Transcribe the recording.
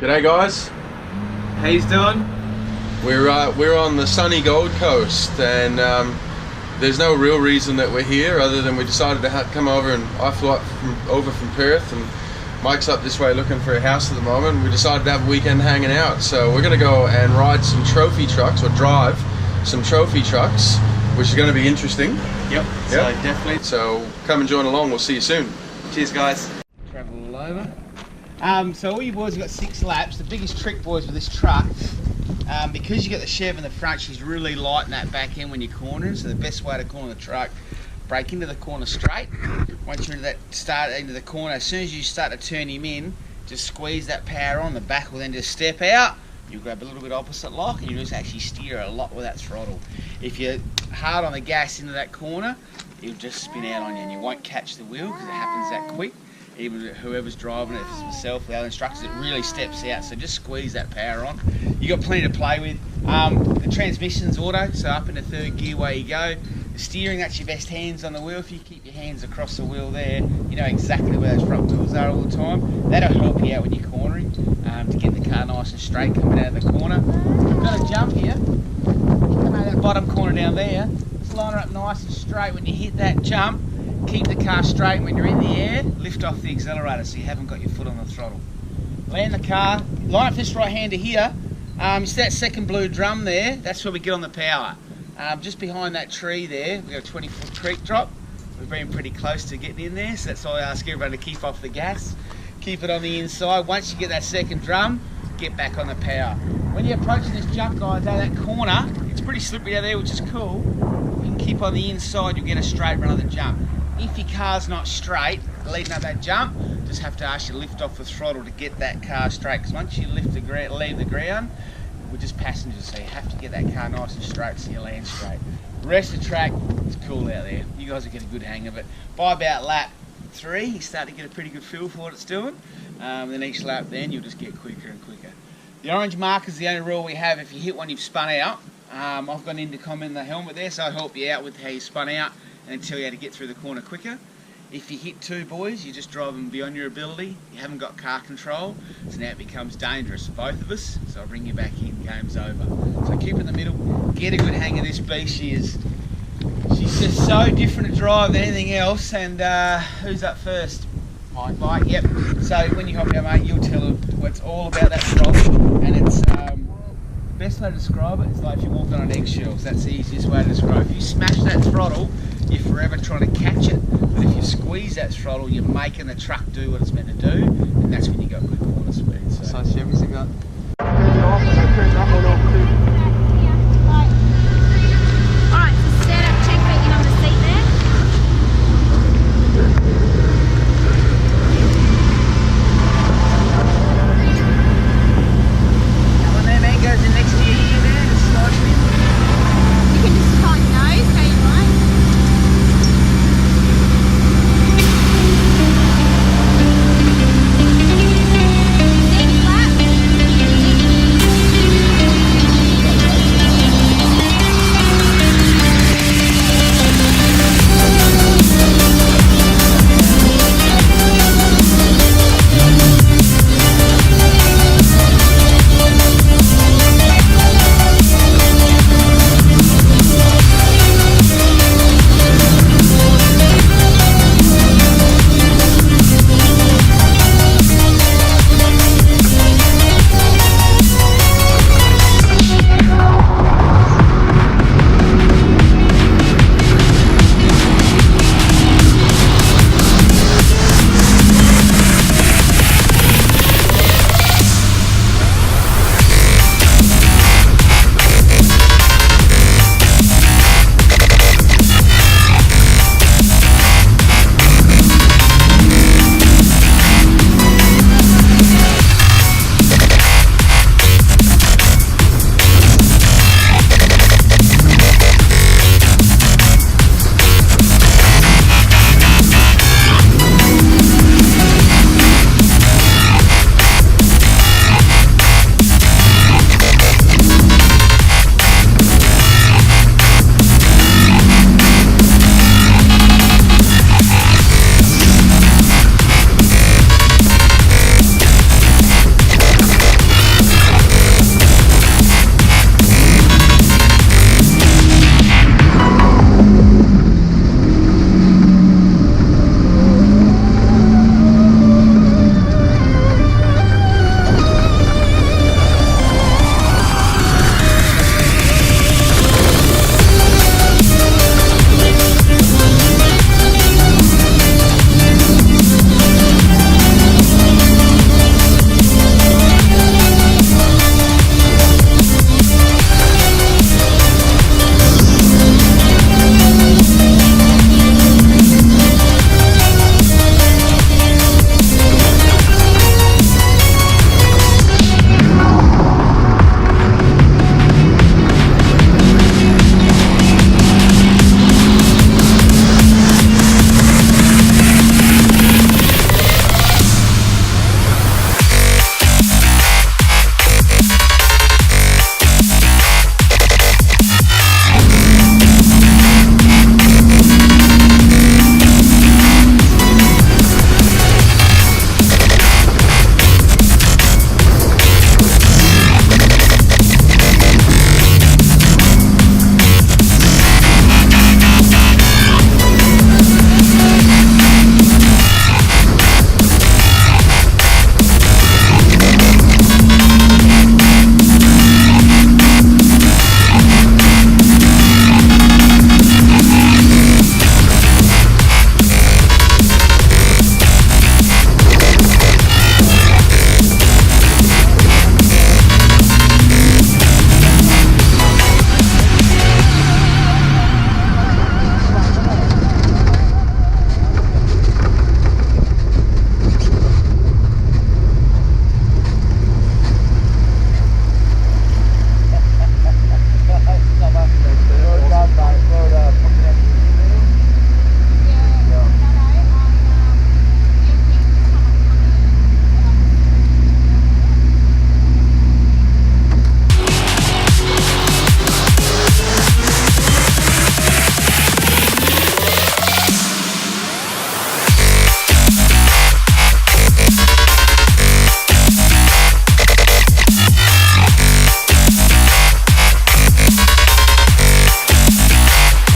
G'day guys. How you doing? We're on the sunny Gold Coast, and there's no real reason that we're here other than we decided to come over, and I flew up over from Perth, and Mike's up this way looking for a house at the moment, and we decided to have a weekend hanging out. So we're going to go and ride some trophy trucks, or drive some trophy trucks, which is going to be interesting. Yep. So definitely. So come and join along. We'll see you soon. Cheers, guys. Travel all over. So all you boys have got 6 laps. The biggest trick, boys, with this truck, because you got the Chev in the front, she's really light in that back end when you're cornering. So the best way to corner the truck, brake into the corner straight. Once you're into the corner, as soon as you start to turn him in, just squeeze that power on. The back will then just step out. You grab a little bit opposite lock, and you just actually steer a lot with that throttle. If you're hard on the gas into that corner, it'll just spin out on you, and you won't catch the wheel because it happens that quick. Even whoever's driving it, if it's myself, the other instructors, it really steps out. So just squeeze that power on. You got plenty to play with. The transmission's auto, so up in the 3rd gear, away you go. The steering, that's your best hands on the wheel. If you keep your hands across the wheel there, you know exactly where those front wheels are all the time. That'll help you out when you're cornering, to get the car nice and straight coming out of the corner. You've got to jump here. You come out of that bottom corner down there. Just line her up nice and straight. When you hit that jump, keep the car straight. When you're in the air, lift off the accelerator so you haven't got your foot on the throttle. Land the car, line up this right hander here. You see that second blue drum there? That's where we get on the power. Just behind that tree there, we've got a 20-foot creek drop. We've been pretty close to getting in there, so that's why I ask everyone to keep off the gas. Keep it on the inside. Once you get that second drum, get back on the power. When you're approaching this jump, guys, out of that corner, it's pretty slippery out there, which is cool. You can keep on the inside, you'll get a straight run of the jump. If your car's not straight, leading up that jump, just have to ask you to lift off the throttle to get that car straight, because once you leave the ground, we're just passengers, so you have to get that car nice and straight so you land straight. The rest of the track, it's cool out there. You guys will get a good hang of it. By about lap 3, you start to get a pretty good feel for what it's doing. Then each lap then, you'll just get quicker and quicker. The orange marker is the only rule we have. If you hit one, you've spun out. I've got an intercom in the helmet there, so I'll help you out with how you spun out and tell you how to get through the corner quicker. If you hit 2, boys, you're just driving beyond your ability. You haven't got car control, so now it becomes dangerous for both of us. So I'll bring you back in, game's over. So keep in the middle, get a good hang of this beast. She's just so different to drive than anything else. And who's up first? Mike, yep. So when you hop out, mate, you'll tell her what's all about that throttle. And it's the best way to describe it is like if you're walking on eggshells. That's the easiest way to describe it. If you smash that throttle, you're forever trying to catch it. But if you squeeze that throttle, you're making the truck do what it's meant to do, and that's when you got good corner speed. So Chevys have got.